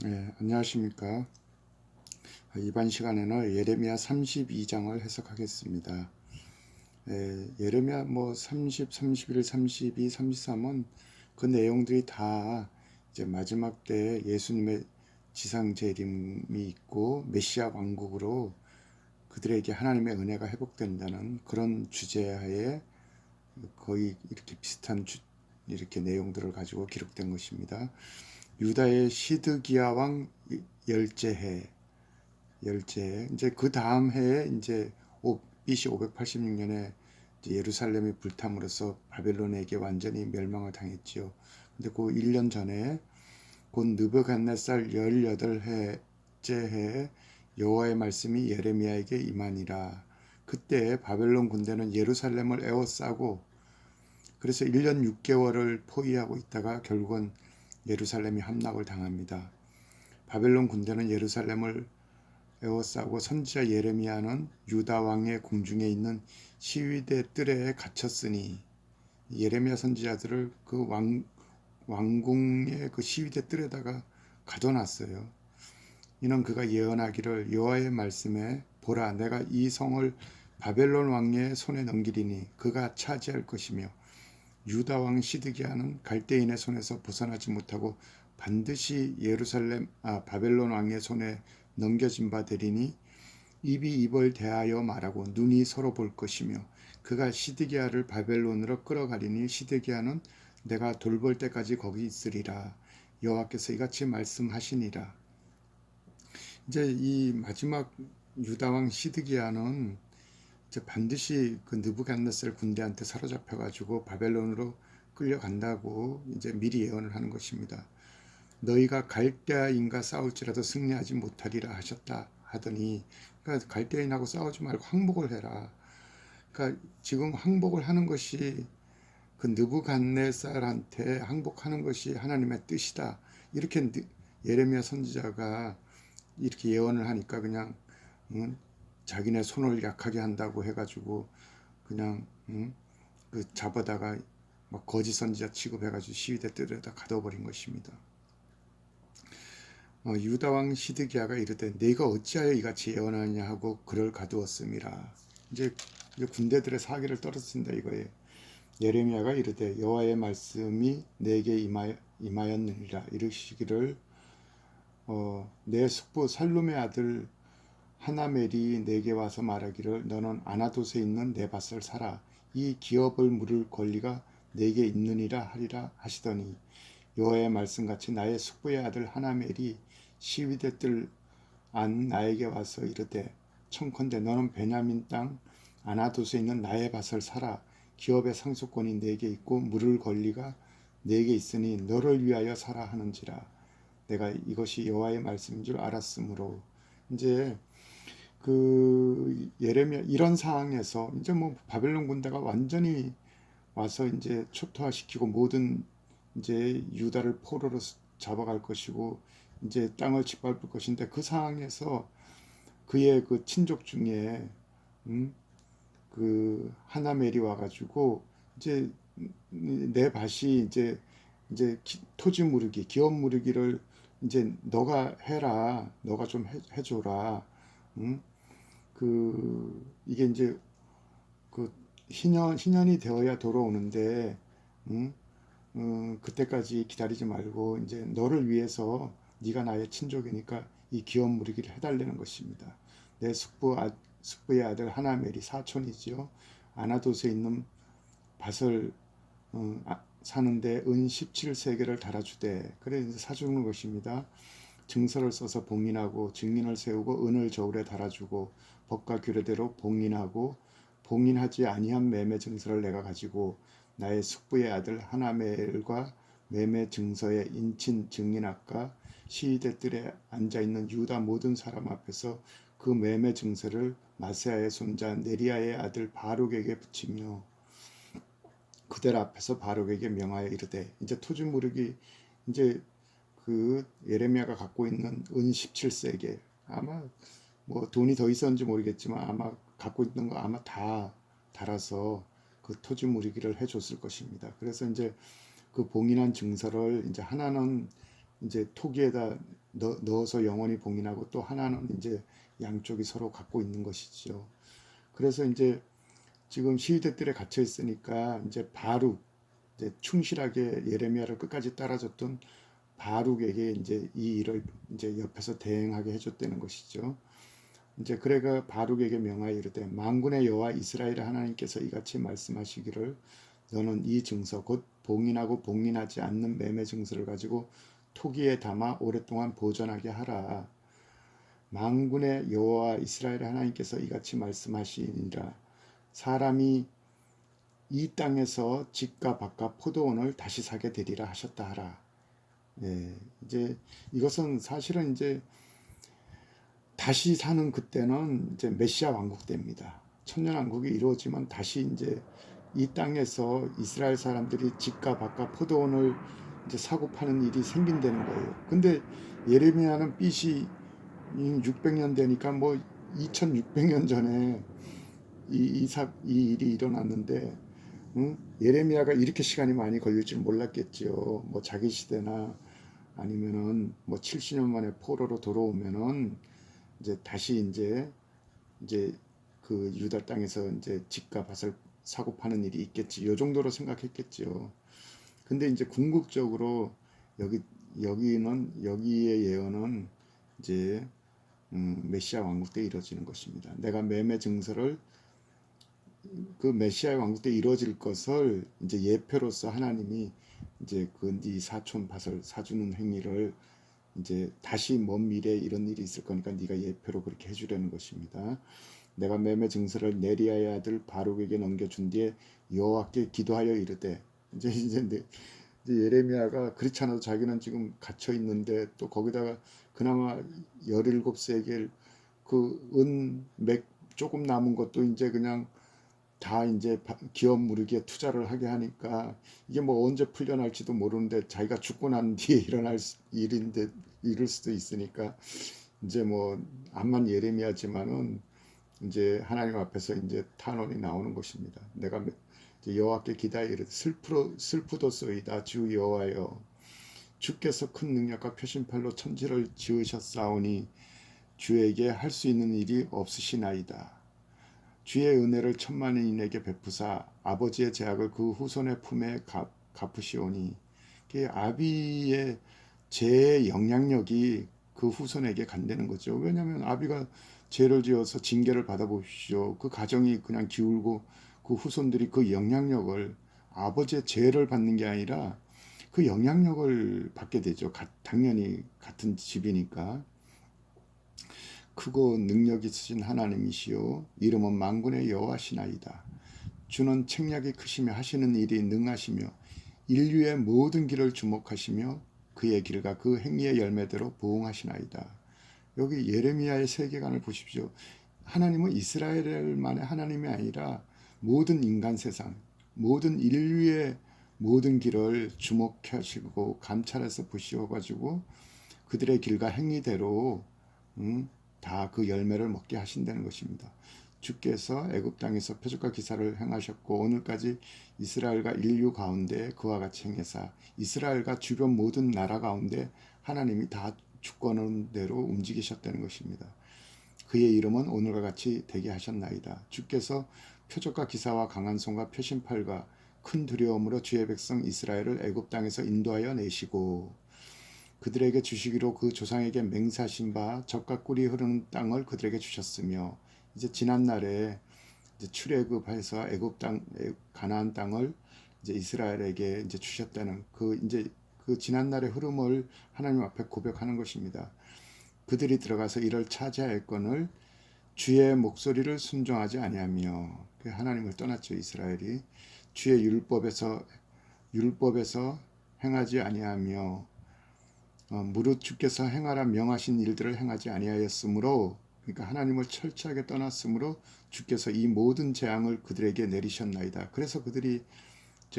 네, 안녕하십니까. 이번 시간에는 예레미야 32장을 해석하겠습니다. 예레미야 30, 31, 32, 33은 그 내용들이 다 이제 마지막 때 예수님의 지상 재림이 있고 메시아 왕국으로 그들에게 하나님의 은혜가 회복된다는 그런 주제하에 거의 이렇게 비슷한 이렇게 내용들을 가지고 기록된 것입니다. 유다의 시드기야 왕 열제해 이제 그 다음 해에 이제 BC 586년에 예루살렘이 불탐으로써 바벨론에게 완전히 멸망을 당했지요. 근데 그 1년 전에 곧 느부갓네살 18해째 해에 여호와의 말씀이 예레미야에게 임하니라. 그때 바벨론 군대는 예루살렘을 에워싸고 그래서 1년 6개월을 포위하고 있다가 결국은 예루살렘이 함락을 당합니다. 바벨론 군대는 예루살렘을 에워싸고 선지자 예레미야는 유다 왕의 궁중에 있는 시위대 뜰에 갇혔으니 예레미야 선지자들을 그 왕궁의 그 시위대 뜰에다가 가둬놨어요. 이는 그가 예언하기를 여호와의 말씀에 보라 내가 이 성을 바벨론 왕의 손에 넘기리니 그가 차지할 것이며 유다 왕 시드기야는 갈대인의 손에서 벗어나지 못하고 반드시 바벨론 왕의 손에 넘겨진 바 되리니 입이 입을 대하여 말하고 눈이 서로 볼 것이며 그가 시드기야를 바벨론으로 끌어가리니 시드기야는 내가 돌볼 때까지 거기 있으리라. 여호와께서 이같이 말씀하시니라. 이제 이 마지막 유다 왕 시드기야는 이제 반드시 그 느부갓네살 군대한테 사로잡혀 가지고 바벨론으로 끌려간다고 이제 미리 예언을 하는 것입니다. 너희가 갈대아인과 싸울지라도 승리하지 못하리라 하셨다 하더니, 그러니까 갈대아인하고 싸우지 말고 항복을 해라. 그러니까 지금 항복을 하는 것이 그 느부갓네살한테 항복하는 것이 하나님의 뜻이다. 이렇게 예레미야 선지자가 이렇게 예언을 하니까 그냥 자기네 손을 약하게 한다고 해가지고 그냥 그 잡아다가 막 거짓 선지자 취급해가지고 시위대 뜰에다 가둬버린 것입니다. 유다 왕 시드기야가 이르되 네가 어찌하여 이같이 예언하냐 하고 그를 가두었음이라. 이제 군대들의 사기를 떨어뜨린다 이거예요. 예레미야가 이르되 여호와의 말씀이 내게 임하였느니라. 이르시기를 내 숙부 살룸의 아들 하나멜이 내게 와서 말하기를 너는 아나돗에 있는 내 밭을 사라. 이 기업을 물을 권리가 내게 있느니라 하리라 하시더니 여호와의 말씀같이 나의 숙부의 아들 하나멜이 시위대 뜰 안 나에게 와서 이르되 청컨대 너는 베냐민 땅 아나돗에 있는 나의 밭을 사라. 기업의 상속권이 내게 있고 물을 권리가 내게 있으니 너를 위하여 사라 하는지라. 내가 이것이 여호와의 말씀인 줄 알았으므로. 이제 그 예레미야 이런 상황에서 이제 뭐 바벨론 군대가 완전히 와서 이제 초토화시키고 모든 이제 유다를 포로로 잡아갈 것이고 이제 땅을 짓밟을 것인데 그 상황에서 그의 그 친족 중에 그 하나멜이 와가지고 이제 내 밭이 이제 토지 무르기 기업 무르기를 이제 너가 해라. 너가 좀 해줘라. 응? 이게 이제 그 희년이 되어야 돌아오는데, 응? 그때까지 기다리지 말고 이제 너를 위해서 네가 나의 친족이니까 이 기업 무리기를 해달라는 것입니다. 내 숙부의 아들 하나멜이 사촌이지요. 아나돗에 있는 밭을 사는데 은 17세계를 달아주되 그래 이제 사주는 것입니다. 증서를 써서 봉인하고 증인을 세우고 은을 저울에 달아주고 법과 규례대로 봉인하고 봉인하지 아니한 매매 증서를 내가 가지고 나의 숙부의 아들 하나멜과 매매 증서의 인친 증인학과 시위대 뜰에 앉아있는 유다 모든 사람 앞에서 그 매매 증서를 마세아의 손자 네리야의 아들 바룩에게 붙이며 그들 앞에서 바룩에게 명하여 이르되 이제 토지 무르기 이제 그 예레미야가 갖고 있는 은 17세계 아마 뭐 돈이 더 있었는지 모르겠지만 아마 갖고 있는 거 아마 다 달아서 그 토지 무리기를 해줬을 것입니다. 그래서 이제 그 봉인한 증서를 이제 하나는 이제 토기에다 넣어서 영원히 봉인하고 또 하나는 이제 양쪽이 서로 갖고 있는 것이죠. 그래서 이제 지금 시위대들에 갇혀 있으니까 이제 바룩, 이제 충실하게 예레미야를 끝까지 따라줬던 바룩에게 이제 이 일을 이제 옆에서 대행하게 해줬다는 것이죠. 이제 그래가 바룩에게 명하여 이르되 만군의 여호와 이스라엘의 하나님께서 이같이 말씀하시기를 너는 이 증서 곧 봉인하고 봉인하지 않는 매매 증서를 가지고 토기에 담아 오랫동안 보존하게 하라. 만군의 여호와 이스라엘의 하나님께서 이같이 말씀하시니라. 사람이 이 땅에서 집과 밭과 포도원을 다시 사게 되리라 하셨다 하라. 예, 이제 이것은 사실은 이제 다시 사는 그때는 이제 메시아 왕국 때입니다. 천년왕국이 이루어지면 다시 이제 이 땅에서 이스라엘 사람들이 집과 밭과 포도원을 이제 사고 파는 일이 생긴다는 거예요. 근데 예레미야는 BC 600년 되니까 뭐 2600년 전에 이 일이 일어났는데, 응? 예레미야가 이렇게 시간이 많이 걸릴 줄 몰랐겠지요. 뭐 자기 시대나 아니면은 뭐 70년 만에 포로로 돌아오면은 이제 다시 이제 그 유다 땅에서 이제 집과 밭을 사고 파는 일이 있겠지. 요 정도로 생각했겠지요. 근데 이제 궁극적으로 여기 여기의 예언은 이제 메시아 왕국 때 이루어지는 것입니다. 내가 매매 증서를 그 메시아의 왕국 때 이루어질 것을 이제 예표로서 하나님이 이제 그 네 사촌 밭을 사주는 행위를 이제 다시 먼 미래에 이런 일이 있을 거니까 네가 예표로 그렇게 해주려는 것입니다. 내가 매매 증서를 네리야의 아들 바룩에게 넘겨준 뒤에 여호와께 기도하여 이르되 이제 예레미야가 그렇지 않아도 자기는 지금 갇혀 있는데 또 거기다가 그나마 17세겔 그은맥 조금 남은 것도 이제 그냥 다 이제 기업 무르기에 투자를 하게 하니까 이게 뭐 언제 풀려날지도 모르는데 자기가 죽고 난 뒤에 일어날 일인데 이럴 수도 있으니까 이제 뭐 암만 예레미야지만은 이제 하나님 앞에서 이제 탄원이 나오는 것입니다. 내가 여호와께 기다리되 슬프도소이다 주 여호와여 주께서 큰 능력과 표심팔로 천지를 지으셨사오니 주에게 할 수 있는 일이 없으시나이다. 주의 은혜를 천만인에게 베푸사 아버지의 죄악을 그 후손의 품에 갚으시오니 아비의 죄의 영향력이 그 후손에게 간다는 거죠. 왜냐하면 아비가 죄를 지어서 징계를 받아보십시오. 그 가정이 그냥 기울고 그 후손들이 그 영향력을 아버지의 죄를 받는 게 아니라 그 영향력을 받게 되죠. 당연히 같은 집이니까. 크고 능력 있으신 하나님이시요 이름은 만군의 여호와시나이다. 주는 책략이 크시며 하시는 일이 능하시며 인류의 모든 길을 주목하시며 그의 길과 그 행위의 열매대로 보응하시나이다. 여기 예레미야의 세계관을 보십시오. 하나님은 이스라엘만의 하나님이 아니라 모든 인간 세상, 모든 인류의 모든 길을 주목하시고 감찰해서 보시어가지고 그들의 길과 행위대로 다 그 열매를 먹게 하신다는 것입니다. 주께서 애굽 땅에서 표적과 기사를 행하셨고 오늘까지 이스라엘과 인류 가운데 그와 같이 행해사 이스라엘과 주변 모든 나라 가운데 하나님이 다 주권은 대로 움직이셨다는 것입니다. 그의 이름은 오늘과 같이 되게 하셨나이다. 주께서 표적과 기사와 강한 손과 표심팔과 큰 두려움으로 주의 백성 이스라엘을 애굽 땅에서 인도하여 내시고 그들에게 주시기로 그 조상에게 맹세하신 바 젖과 꿀이 흐르는 땅을 그들에게 주셨으며 이제 지난 날에 이제 출애굽해서 애굽 땅 가나안 땅을 이제 이스라엘에게 이제 주셨다는 그 지난 날의 흐름을 하나님 앞에 고백하는 것입니다. 그들이 들어가서 이를 차지할건을 주의 목소리를 순종하지 아니하며 하나님을 떠났죠. 이스라엘이 주의 율법에서 행하지 아니하며 무릇 주께서 행하라 명하신 일들을 행하지 아니하였으므로 그러니까 하나님을 철저하게 떠났으므로 주께서 이 모든 재앙을 그들에게 내리셨나이다. 그래서 그들이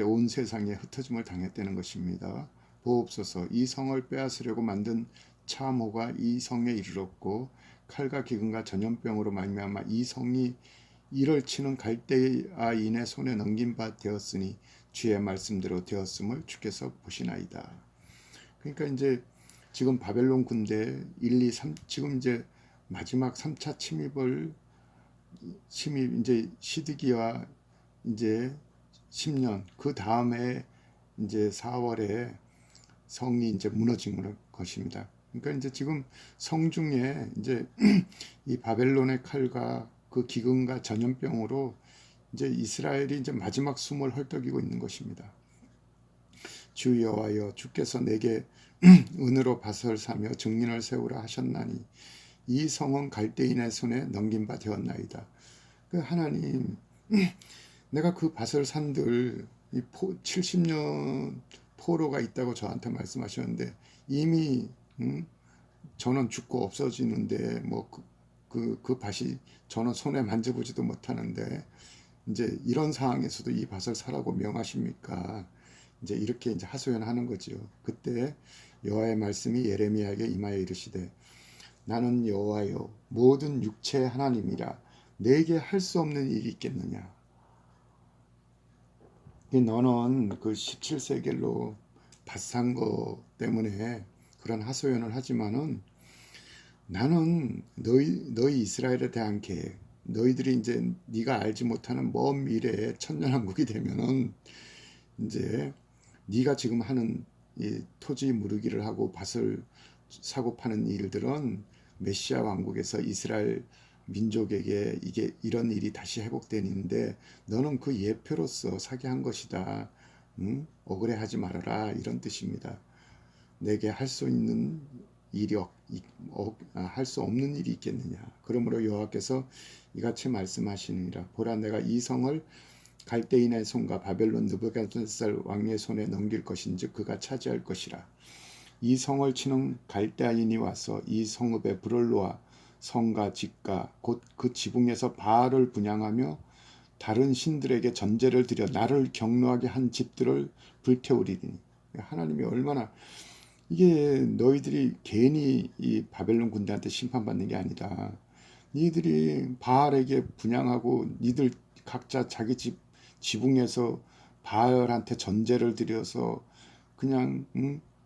온 세상에 흩어짐을 당했다는 것입니다. 보옵소서 이 성을 빼앗으려고 만든 참호가 이 성에 이르렀고 칼과 기근과 전염병으로 말미암아 이 성이 이를 치는 갈대아인의 손에 넘긴 바 되었으니 주의 말씀대로 되었음을 주께서 보시나이다. 그러니까 이제 지금 바벨론 군대 1, 2, 3 지금 이제 마지막 3차 침입 이제 시드기와 이제 10년 그 다음에 이제 4월에 성이 이제 무너진 것입니다. 그러니까 이제 지금 성중에 이제 이 바벨론의 칼과 그 기근과 전염병으로 이제 이스라엘이 이제 마지막 숨을 헐떡이고 있는 것입니다. 주 여호와여 주께서 내게 은으로 밭을 사며 증인을 세우라 하셨나니 이 성은 갈대인의 손에 넘긴 바 되었나이다. 그 하나님, 내가 그 밭을 산들 이 70년 포로가 있다고 저한테 말씀하셨는데 이미 저는 죽고 없어지는데 뭐 그 밭이 저는 손에 만져보지도 못하는데 이제 이런 상황에서도 이 밭을 사라고 명하십니까? 이제 이렇게 이제 하소연하는 거지요. 그때 여호와의 말씀이 예레미야에게 임하여 이르시되 나는 여호와여 모든 육체의 하나님이라 내게 할 수 없는 일이 있겠느냐. 너는 그 17세겔로 밭 산 거 때문에 그런 하소연을 하지만은 나는 너희 이스라엘에 대한 계획, 너희들이 이제 네가 알지 못하는 먼 미래에 천년왕국이 되면은 이제 네가 지금 하는 이 토지 무르기를 하고 밭을 사고 파는 일들은 메시아 왕국에서 이스라엘 민족에게 이게 이런 일이 다시 회복되는데 너는 그 예표로서 사게 한 것이다. 응? 억울해하지 말아라 이런 뜻입니다. 내게 할 수 있는 일이 할 수 없는 일이 있겠느냐. 그러므로 여호와께서 이같이 말씀하시느니라. 보라 내가 이 성을 갈대인의 손과 바벨론 느부갓네살 왕의 손에 넘길 것인즉 그가 차지할 것이라. 이 성을 치는 갈대인이 와서 이 성읍에 불을 놓아 성과 집과 곧 그 지붕에서 바알을 분향하며 다른 신들에게 전제를 드려 나를 경노하게 한 집들을 불태우리니. 하나님이 얼마나 이게 너희들이 괜히 이 바벨론 군대한테 심판받는 게 아니다. 니들이 바알에게 분향하고 니들 각자 자기 집 지붕에서 바알한테 전제를 드려서 그냥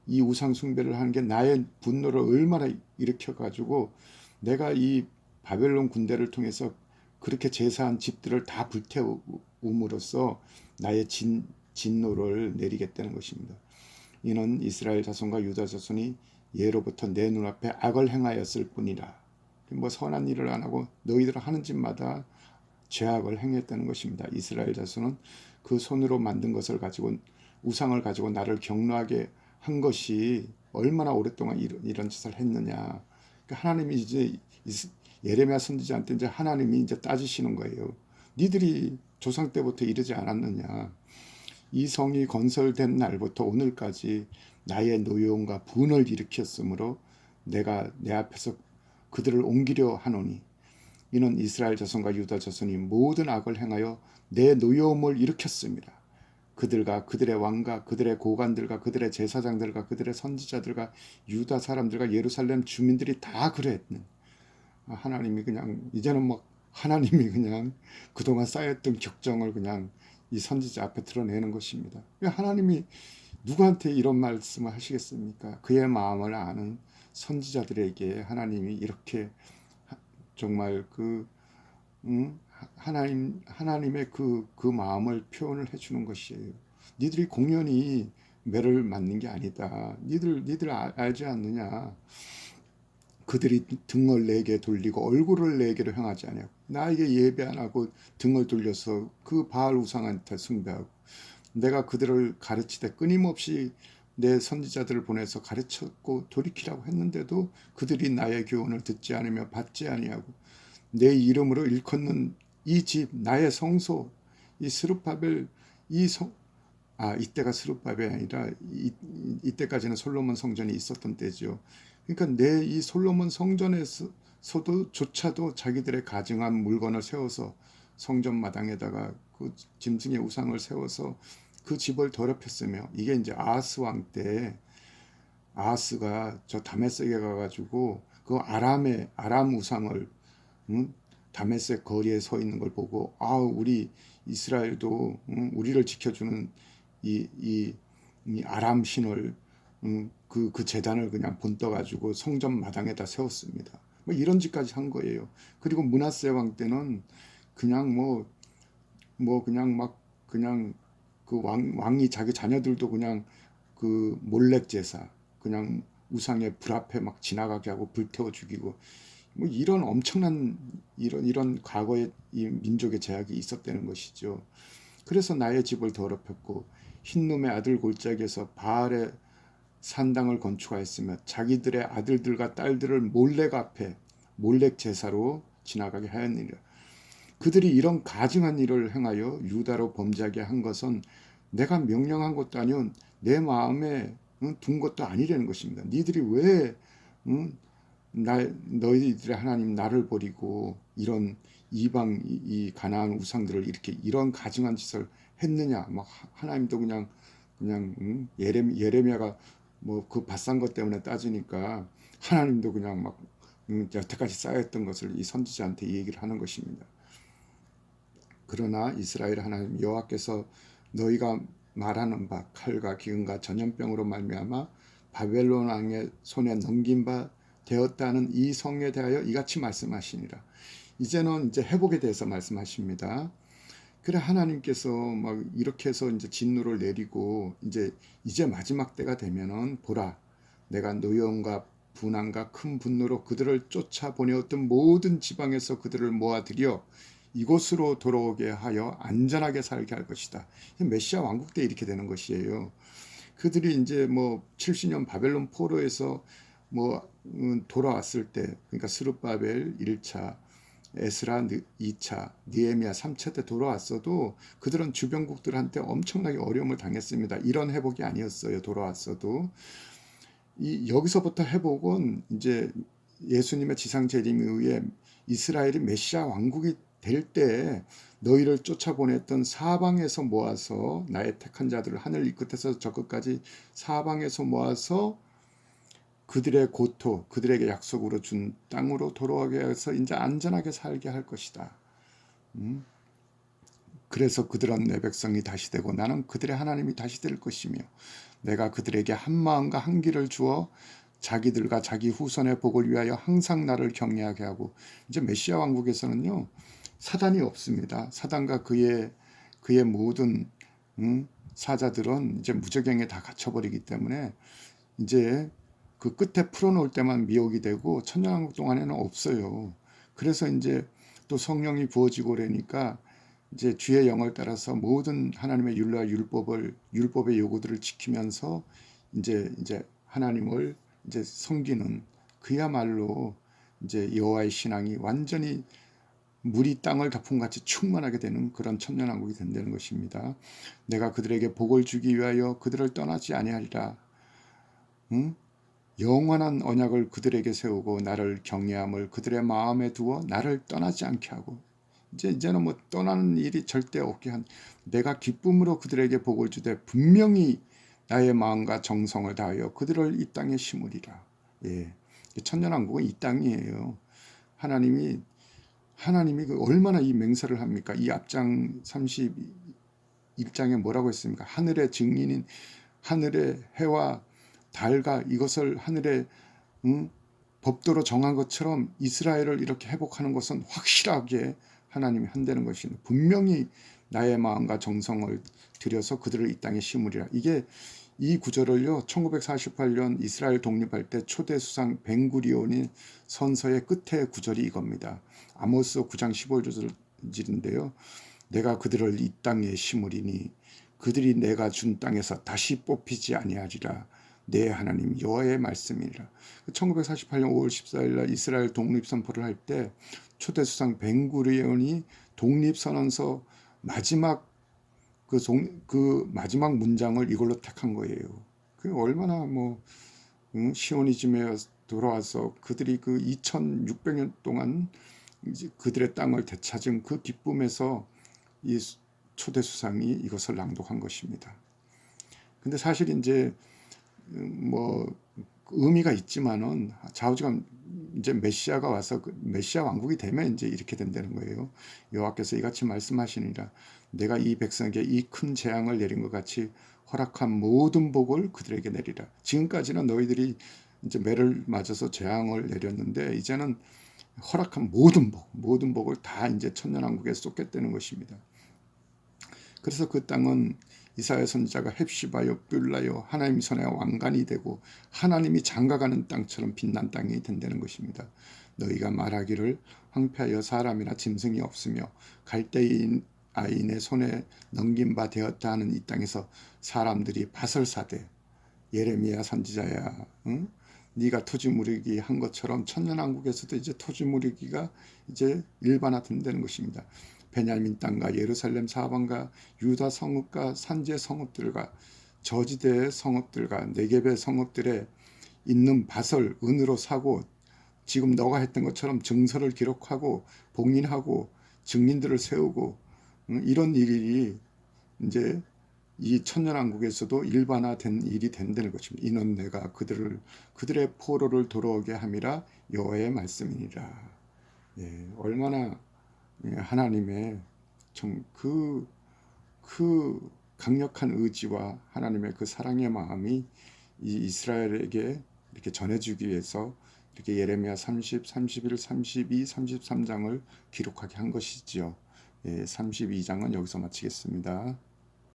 이 우상 숭배를 하는 게 나의 분노를 얼마나 일으켜 가지고 내가 이 바벨론 군대를 통해서 그렇게 제사한 집들을 다 불태움으로써 나의 진노를 내리겠다는 것입니다. 이는 이스라엘 자손과 유다 자손이 예로부터 내 눈앞에 악을 행하였을 뿐이라. 뭐 선한 일을 안 하고 너희들 하는 집마다 죄악을 행했다는 것입니다. 이스라엘 자손은 그 손으로 만든 것을 가지고 우상을 가지고 나를 경노하게 한 것이 얼마나 오랫동안 이런 짓을 했느냐. 그러니까 하나님이 이제 예레미야 선지자한테 이제 하나님이 이제 따지시는 거예요. 니들이 조상 때부터 이러지 않았느냐. 이 성이 건설된 날부터 오늘까지 나의 노여움과 분을 일으켰으므로 내가 내 앞에서 그들을 옮기려 하노니 이는 이스라엘 자손과 유다 자손이 모든 악을 행하여 내 노여움을 일으켰습니다. 그들과 그들의 왕과 그들의 고관들과 그들의 제사장들과 그들의 선지자들과 유다 사람들과 예루살렘 주민들이 다 그랬는. 하나님이 그냥 이제는 막 하나님이 그냥 그동안 쌓였던 격정을 그냥 이 선지자 앞에 드러내는 것입니다. 하나님이 누구한테 이런 말씀을 하시겠습니까? 그의 마음을 아는 선지자들에게 하나님이 이렇게 정말 하나님의 그 마음을 표현을 해주는 것이에요. 니들이 공연히 매를 맞는 게 아니다. 니들 알지 않느냐? 그들이 등을 내게 돌리고 얼굴을 내게로 향하지 않냐고. 나에게 예배 안 하고 등을 돌려서 그 바알 우상한테 숭배하고 내가 그들을 가르치되 끊임없이 내 선지자들을 보내서 가르쳤고 돌이키라고 했는데도 그들이 나의 교훈을 듣지 않으며 받지 아니하고 내 이름으로 일컫는 이 집 나의 성소 이 스룹바벨 이때가 스룹바벨이 아니라 이때까지는 솔로몬 성전이 있었던 때죠. 그러니까 내 이 솔로몬 성전에서도 조차도 자기들의 가증한 물건을 세워서 성전 마당에다가 그 짐승의 우상을 세워서 그 집을 더럽혔으며 이게 이제 아하스 왕 때 아하스가 저 다메섹에 가가지고 그 아람 우상을 다메섹 거리에 서 있는 걸 보고 우리 이스라엘도 우리를 지켜주는 이 아람 신을 그 재단을 그냥 본떠 가지고 성전 마당에다 세웠습니다. 뭐 이런 짓까지 한 거예요. 그리고 므낫세 왕 때는 그냥 그냥 막 그냥 그 왕이 자기 자녀들도 그냥 그 몰렉 제사 그냥 우상의 불 앞에 막 지나가게 하고 불태워 죽이고 뭐 이런 엄청난 이런 과거의 이 민족의 제약이 있었다는 것이죠. 그래서 나의 집을 더럽혔고 흰놈의 아들 골짜기에서 바알의 산당을 건축하였으며 자기들의 아들들과 딸들을 몰렉 앞에 몰렉 제사로 지나가게 하였느니라. 그들이 이런 가증한 일을 행하여 유다로 범죄하게 한 것은 내가 명령한 것도 아니요 내 마음에 둔 것도 아니라는 것입니다. 니들이 왜 너희들의 하나님 나를 버리고 이런 이방 이 가나안 우상들을 이렇게 이런 가증한 짓을 했느냐? 막 하나님도 그냥 예레미야가 뭐 그 밭산 것 때문에 따지니까 하나님도 그냥 막 여태까지 쌓였던 것을 이 선지자한테 얘기를 하는 것입니다. 그러나 이스라엘 하나님 여호와께서 너희가 말하는 바 칼과 기근과 전염병으로 말미암아 바벨론 왕의 손에 넘긴 바 되었다는 이 성에 대하여 이같이 말씀하시니라. 이제는 이제 회복에 대해서 말씀하십니다. 그래 하나님께서 막 이렇게 해서 이제 진노를 내리고 이제 마지막 때가 되면은 보라 내가 노여움과 분함과 큰 분노로 그들을 쫓아보내었던 모든 지방에서 그들을 모아들여 이곳으로 돌아오게 하여 안전하게 살게 할 것이다. 메시아 왕국 때 이렇게 되는 것이에요. 그들이 이제 뭐 70년 바벨론 포로에서 돌아왔을 때 그러니까 스룹바벨 1차 에스라 2차, 느헤미야 3차 때 돌아왔어도 그들은 주변국들한테 엄청나게 어려움을 당했습니다. 이런 회복이 아니었어요. 돌아왔어도. 여기서부터 회복은 이제 예수님의 지상 재림에 의해 이스라엘이 메시아 왕국이 될 때 너희를 쫓아보냈던 사방에서 모아서 나의 택한 자들을 하늘 이 끝에서 저 끝까지 사방에서 모아서 그들의 고토, 그들에게 약속으로 준 땅으로 돌아오게 해서 이제 안전하게 살게 할 것이다. 그래서 그들은 내 백성이 다시 되고 나는 그들의 하나님이 다시 될 것이며 내가 그들에게 한 마음과 한 길을 주어 자기들과 자기 후손의 복을 위하여 항상 나를 경외하게 하고 이제 메시아 왕국에서는요 사단이 없습니다. 사단과 그의 모든 사자들은 이제 무저갱에 다 갇혀버리기 때문에 이제 그 끝에 풀어놓을 때만 미혹이 되고 천년왕국 동안에는 없어요. 그래서 이제 또 성령이 부어지고 그러니까 이제 주의 영을 따라서 모든 하나님의 율례와 율법의 요구들을 지키면서 이제 하나님을 이제 섬기는 그야말로 이제 여호와의 신앙이 완전히 물이 땅을 덮음같이 충만하게 되는 그런 천년왕국이 된다는 것입니다. 내가 그들에게 복을 주기 위하여 그들을 떠나지 아니하리라. 영원한 언약을 그들에게 세우고 나를 경외함을 그들의 마음에 두어 나를 떠나지 않게 하고 이제는 뭐 떠나는 일이 절대 없게 한 내가 기쁨으로 그들에게 복을 주되 분명히 나의 마음과 정성을 다하여 그들을 이 땅에 심으리라. 예, 천년왕국은 이 땅이에요. 하나님이 얼마나 이 맹세를 합니까? 이 앞장 31장에 뭐라고 했습니까? 하늘의 증인인 하늘의 해와 달과 이것을 하늘의 법도로 정한 것처럼 이스라엘을 이렇게 회복하는 것은 확실하게 하나님이 한다는 것입니다. 분명히 나의 마음과 정성을 들여서 그들을 이 땅에 심으리라. 이게 이 구절을요 1948년 이스라엘 독립할 때 초대 수상 벤구리온이 선서의 끝에 구절이 이겁니다. 아모스 9장 15절인데요. 내가 그들을 이 땅에 심으리니 그들이 내가 준 땅에서 다시 뽑히지 아니하리라. 내 하나님 여호와의 말씀이라. 1948년 5월 14일 날 이스라엘 독립 선포를 할 때 초대 수상 벤구리온이 독립 선언서 마지막 그 마지막 문장을 이걸로 택한 거예요. 그 얼마나 시오니즘에 돌아와서 그들이 그 2600년 동안 이제 그들의 땅을 되찾은 그 기쁨에서 이 초대 수상이 이것을 낭독한 것입니다. 근데 사실 이제 의미가 있지만은 좌우지간 이제 메시아가 와서 메시아 왕국이 되면 이제 이렇게 된다는 거예요. 여호와께서 이같이 말씀하시니라. 내가 이 백성에게 이 큰 재앙을 내린 것 같이 허락한 모든 복을 그들에게 내리라. 지금까지는 너희들이 이제 매를 맞아서 재앙을 내렸는데 이제는 허락한 모든 복을 다 이제 천년왕국에 쏟겠다는 것입니다. 그래서 그 땅은 이사야 선지자가 헵시바요 뷸라요 하나님 손에 왕관이 되고 하나님이 장가가는 땅처럼 빛난 땅이 된다는 것입니다. 너희가 말하기를 황폐하여 사람이나 짐승이 없으며 갈대인 아인의 손에 넘긴 바 되었다 하는 이 땅에서 사람들이 바설사대 예레미야 선지자야, 응? 네가 토지무르기 한 것처럼 천년왕국에서도 이제 토지무르기가 이제 일반화된다는 것입니다. 베냐민 땅과 예루살렘 사방과 유다 성읍과 산지 성읍들과 저지대의 성읍들과 네겝의 성읍들에 있는 밭을 은으로 사고 지금 너가 했던 것처럼 증서를 기록하고 봉인하고 증인들을 세우고 이런 일이 이제 이 천년왕국에서도 일반화된 일이 된다는 것입니다. 이는 내가 그들의 포로를 돌아오게 함이라 여호와의 말씀이니라. 예, 얼마나 하나님의 그 강력한 의지와 하나님의 그 사랑의 마음이 이 이스라엘에게 이렇게 전해주기 위해서 이렇게 예레미야 30, 31, 32, 33장을 기록하게 한 것이지요. 예, 32장은 여기서 마치겠습니다.